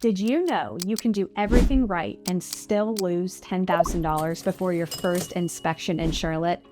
Did you know you can do everything right and still lose $10,000 before your first inspection in Charlotte?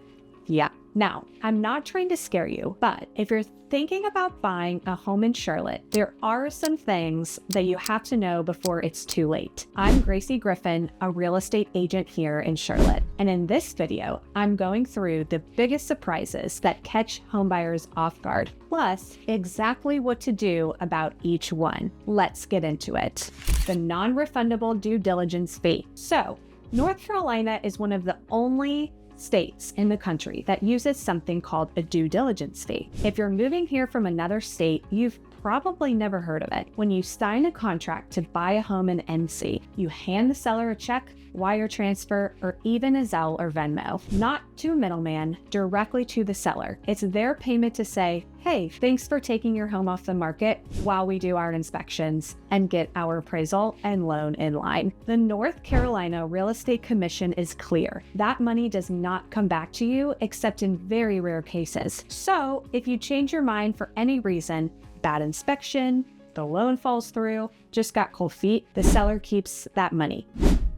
Yeah. Now, I'm not trying to scare you, but if you're thinking about buying a home in Charlotte, there are some things that you have to know before it's too late. I'm Gracie Griffin, a real estate agent here in Charlotte, and in this video, I'm going through the biggest surprises that catch homebuyers off guard, plus exactly what to do about each one. Let's get into it. The non-refundable due diligence fee. So, North Carolina is one of the only states in the country that uses something called a due diligence fee. If you're moving here from another state, you've probably never heard of it. When you sign a contract to buy a home in NC, you hand the seller a check, wire transfer, or even a Zelle or Venmo, not to a middleman, directly to the seller. It's their payment to say, hey, thanks for taking your home off the market while we do our inspections and get our appraisal and loan in line. The North Carolina Real Estate Commission is clear. That money does not come back to you except in very rare cases. So if you change your mind for any reason, bad inspection, the loan falls through, just got cold feet, the seller keeps that money.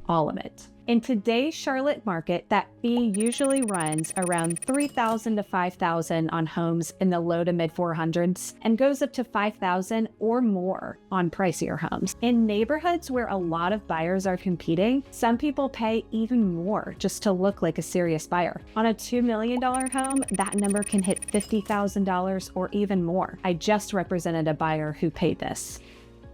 All of it. In today's Charlotte market, that fee usually runs around $3,000 to $5,000 on homes in the low to mid 400s and goes up to $5,000 or more on pricier homes. In neighborhoods where a lot of buyers are competing, some people pay even more just to look like a serious buyer. On a $2 million home, that number can hit $50,000 or even more. I just represented a buyer who paid this.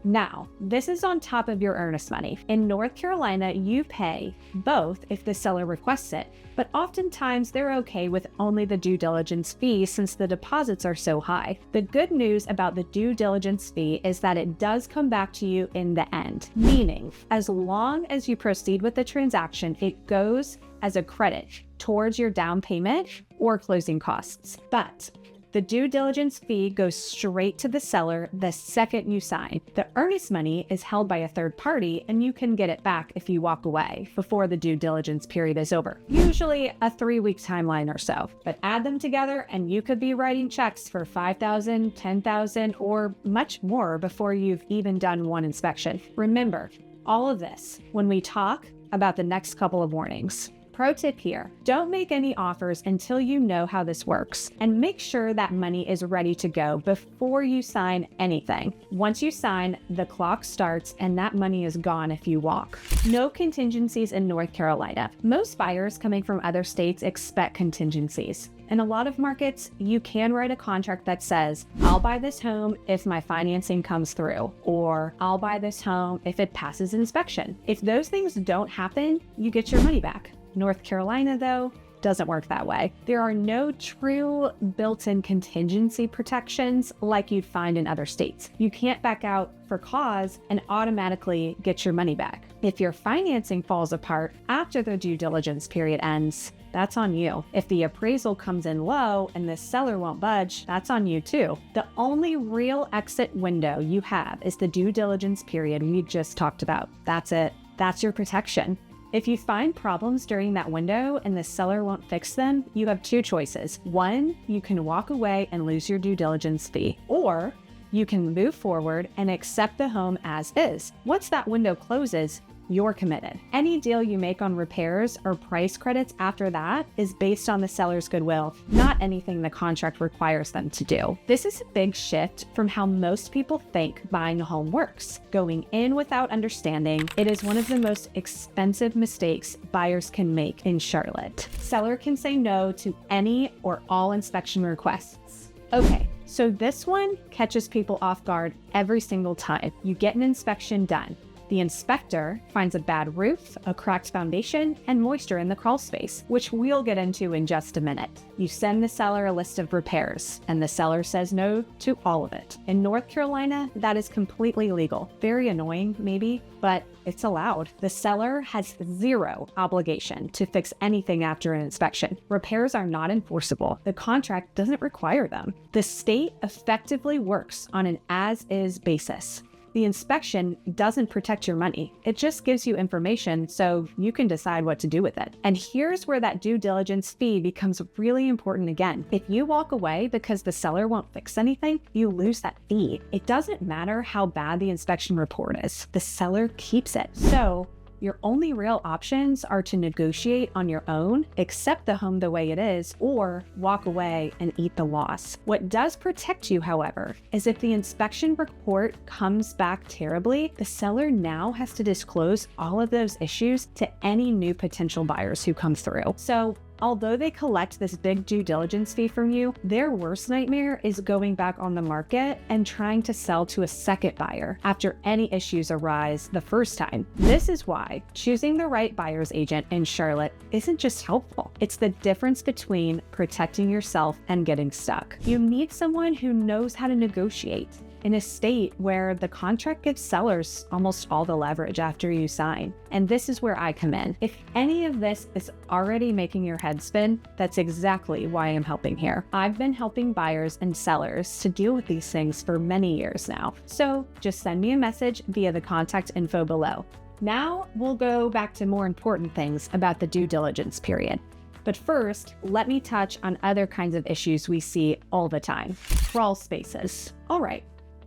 Now, this is on top of your earnest money. In North Carolina, you pay both if the seller requests it, but oftentimes they're okay with only the due diligence fee since the deposits are so high. The good news about the due diligence fee is that it does come back to you in the end, meaning as long as you proceed with the transaction, it goes as a credit towards your down payment or closing costs. But the due diligence fee goes straight to the seller the second you sign. The earnest money is held by a third party and you can get it back if you walk away before the due diligence period is over. Usually a 3-week timeline or so, but add them together and you could be writing checks for $5,000, $10,000, or much more before you've even done one inspection. Remember, all of this when we talk about the next couple of warnings. Pro tip here, don't make any offers until you know how this works, and make sure that money is ready to go before you sign anything. Once you sign, the clock starts and that money is gone if you walk. No contingencies in North Carolina. Most buyers coming from other states expect contingencies. In a lot of markets, you can write a contract that says, I'll buy this home if my financing comes through, or I'll buy this home if it passes inspection. If those things don't happen, you get your money back. North Carolina, though, doesn't work that way. There are no true built-in contingency protections like you'd find in other states. You can't back out for cause and automatically get your money back. If your financing falls apart after the due diligence period ends, that's on you. If the appraisal comes in low and the seller won't budge, that's on you too. The only real exit window you have is the due diligence period we just talked about. That's it. That's your protection. If you find problems during that window and the seller won't fix them, you have two choices. One, you can walk away and lose your due diligence fee, or you can move forward and accept the home as is. Once that window closes, you're committed. Any deal you make on repairs or price credits after that is based on the seller's goodwill, not anything the contract requires them to do. This is a big shift from how most people think buying a home works. Going in without understanding, it is one of the most expensive mistakes buyers can make in Charlotte. Seller can say no to any or all inspection requests. Okay, so this one catches people off guard every single time. You get an inspection done. The inspector finds a bad roof, a cracked foundation, and moisture in the crawl space, which we'll get into in just a minute. You send the seller a list of repairs, and the seller says no to all of it. In North Carolina, that is completely legal. Very annoying, maybe, but it's allowed. The seller has zero obligation to fix anything after an inspection. Repairs are not enforceable. The contract doesn't require them. The state effectively works on an as-is basis. The inspection doesn't protect your money. It just gives you information so you can decide what to do with it. And here's where that due diligence fee becomes really important again. If you walk away because the seller won't fix anything, you lose that fee. It doesn't matter how bad the inspection report is. The seller keeps it. So your only real options are to negotiate on your own, accept the home the way it is, or walk away and eat the loss. What does protect you, however, is if the inspection report comes back terribly, the seller now has to disclose all of those issues to any new potential buyers who come through. So although they collect this big due diligence fee from you, their worst nightmare is going back on the market and trying to sell to a second buyer after any issues arise the first time. This is why choosing the right buyer's agent in Charlotte isn't just helpful. It's the difference between protecting yourself and getting stuck. You need someone who knows how to negotiate in a state where the contract gives sellers almost all the leverage after you sign. And this is where I come in. If any of this is already making your head spin, that's exactly why I'm helping here. I've been helping buyers and sellers to deal with these things for many years now. So just send me a message via the contact info below. Now we'll go back to more important things about the due diligence period. But first, let me touch on other kinds of issues we see all the time. Crawl spaces. All right.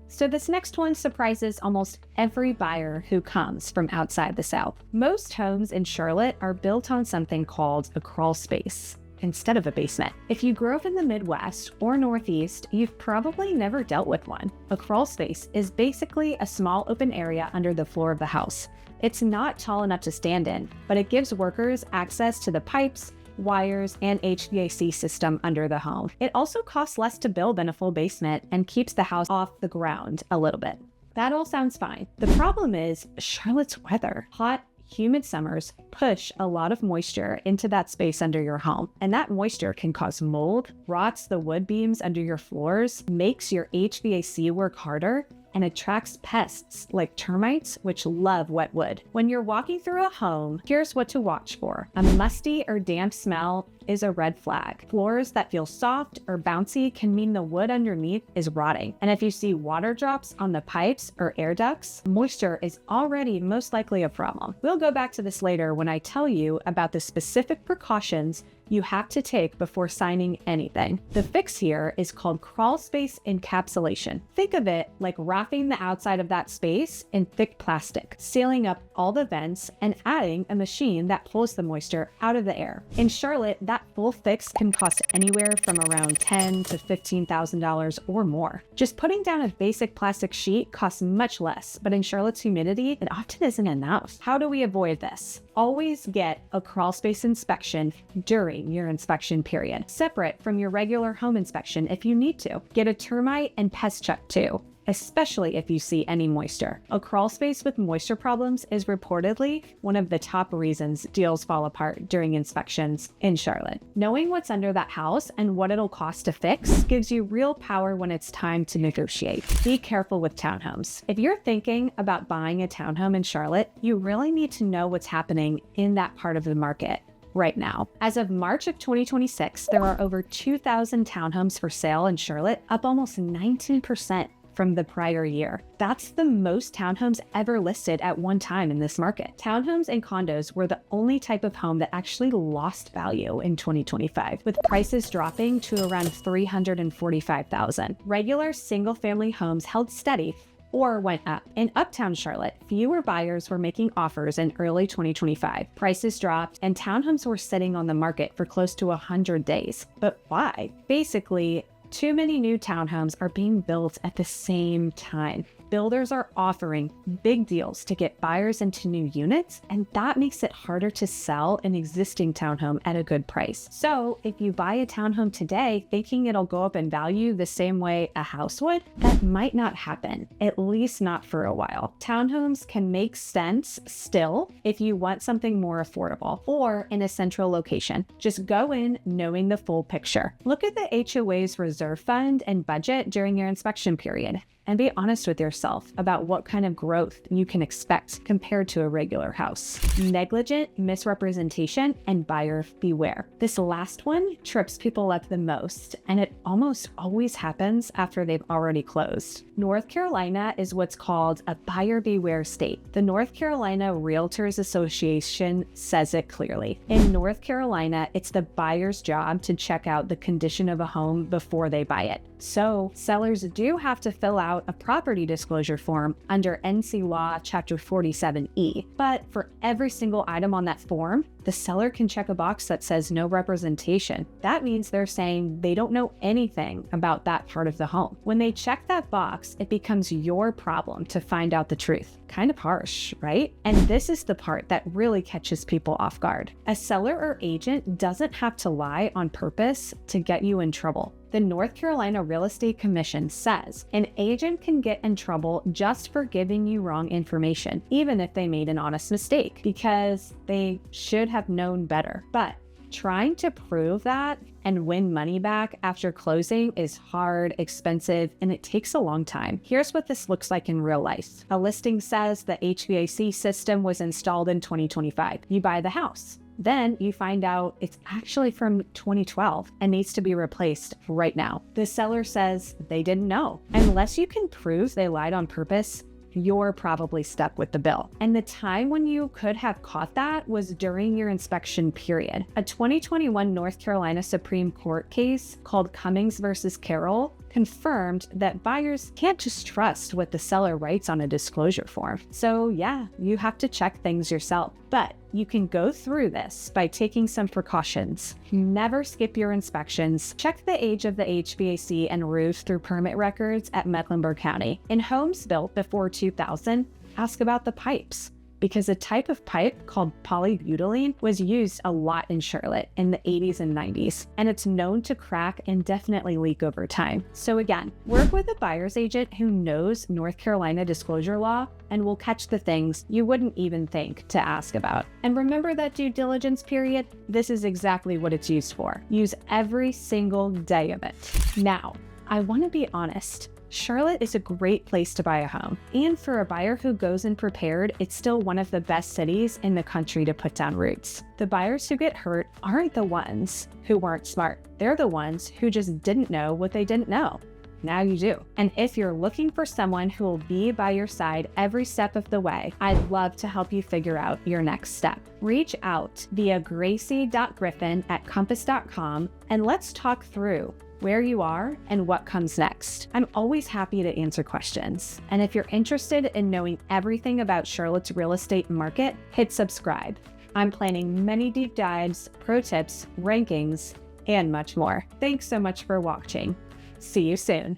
So this next one surprises almost every buyer who comes from outside the South. Most homes in Charlotte are built on something called a crawl space instead of a basement. If you grew up in the Midwest or Northeast, you've probably never dealt with one. A crawl space is basically a small open area under the floor of the house. It's not tall enough to stand in, but it gives workers access to the pipes, wires, and HVAC system under the home. It also costs less to build than a full basement and keeps the house off the ground a little bit. That all sounds fine. The problem is Charlotte's weather. Hot, humid summers push a lot of moisture into that space under your home, and that moisture can cause mold, rots the wood beams under your floors, makes your HVAC work harder, and attracts pests like termites, which love wet wood. When you're walking through a home, here's what to watch for. A musty or damp smell is a red flag. Floors that feel soft or bouncy can mean the wood underneath is rotting. And if you see water drops on the pipes or air ducts, moisture is already most likely a problem. We'll go back to this later when I tell you about the specific precautions you have to take before signing anything. The fix here is called crawl space encapsulation. Think of it like wrapping the outside of that space in thick plastic, sealing up all the vents, and adding a machine that pulls the moisture out of the air. In Charlotte, that full fix can cost anywhere from around $10,000 to $15,000 or more. Just putting down a basic plastic sheet costs much less, but in Charlotte's humidity, it often isn't enough. How do we avoid this? Always get a crawl space inspection during your inspection period, separate from your regular home inspection if you need to. Get a termite and pest check too, especially if you see any moisture. A crawl space with moisture problems is reportedly one of the top reasons deals fall apart during inspections in Charlotte. Knowing what's under that house and what it'll cost to fix gives you real power when it's time to negotiate. Be careful with townhomes. If you're thinking about buying a townhome in Charlotte, you really need to know what's happening in that part of the market right now. As of March of 2026, there are over 2,000 townhomes for sale in Charlotte, up almost 19% from the prior year. That's the most townhomes ever listed at one time in this market. Townhomes and condos were the only type of home that actually lost value in 2025, with prices dropping to around $345,000. Regular single-family homes held steady or went up. In Uptown Charlotte, fewer buyers were making offers in early 2025. Prices dropped and townhomes were sitting on the market for close to 100 days. But why? Basically, too many new townhomes are being built at the same time. Builders are offering big deals to get buyers into new units, and that makes it harder to sell an existing townhome at a good price. So if you buy a townhome today thinking it'll go up in value the same way a house would, that might not happen, at least not for a while. Townhomes can make sense still if you want something more affordable or in a central location. Just go in knowing the full picture. Look at the HOA's reserve fund and budget during your inspection period. and be honest with yourself about what kind of growth you can expect compared to a regular house. Negligent misrepresentation and buyer beware. This last one trips people up the most, and it almost always happens after they've already closed. North Carolina is what's called a buyer beware state. The North Carolina Realtors Association says it clearly. In North Carolina, it's the buyer's job to check out the condition of a home before they buy it. So sellers do have to fill out a property disclosure form under NC Law Chapter 47E. But for every single item on that form, the seller can check a box that says no representation. That means they're saying they don't know anything about that part of the home. When they check that box, it becomes your problem to find out the truth. Kind of harsh, right? And this is the part that really catches people off guard. A seller or agent doesn't have to lie on purpose to get you in trouble. The North Carolina Real Estate Commission says an agent can get in trouble just for giving you wrong information, even if they made an honest mistake, because they should have known better. But trying to prove that and win money back after closing is hard, expensive, and it takes a long time. Here's what this looks like in real life. A listing says the HVAC system was installed in 2025. You buy the house. Then you find out it's actually from 2012 and needs to be replaced right now. The seller says they didn't know. Unless you can prove they lied on purpose, you're probably stuck with the bill. And the time when you could have caught that was during your inspection period. A 2021 North Carolina Supreme Court case called Cummings versus Carroll confirmed that buyers can't just trust what the seller writes on a disclosure form. So yeah, you have to check things yourself, but you can go through this by taking some precautions. Never skip your inspections. Check the age of the HVAC and roof through permit records at Mecklenburg County. In homes built before 2000, ask about the pipes, because a type of pipe called polybutylene was used a lot in Charlotte in the 80s and 90s, and it's known to crack and definitely leak over time. So again, work with a buyer's agent who knows North Carolina disclosure law and will catch the things you wouldn't even think to ask about. And remember that due diligence period? This is exactly what it's used for. Use every single day of it. Now, I want to be honest. Charlotte is a great place to buy a home. And for a buyer who goes in prepared, it's still one of the best cities in the country to put down roots. The buyers who get hurt aren't the ones who weren't smart. They're the ones who just didn't know what they didn't know. Now you do. And if you're looking for someone who will be by your side every step of the way, I'd love to help you figure out your next step. Reach out via gracie.griffin@compass.com and let's talk through where you are and what comes next. I'm always happy to answer questions. And if you're interested in knowing everything about Charlotte's real estate market, hit subscribe. I'm planning many deep dives, pro tips, rankings, and much more. Thanks so much for watching. See you soon.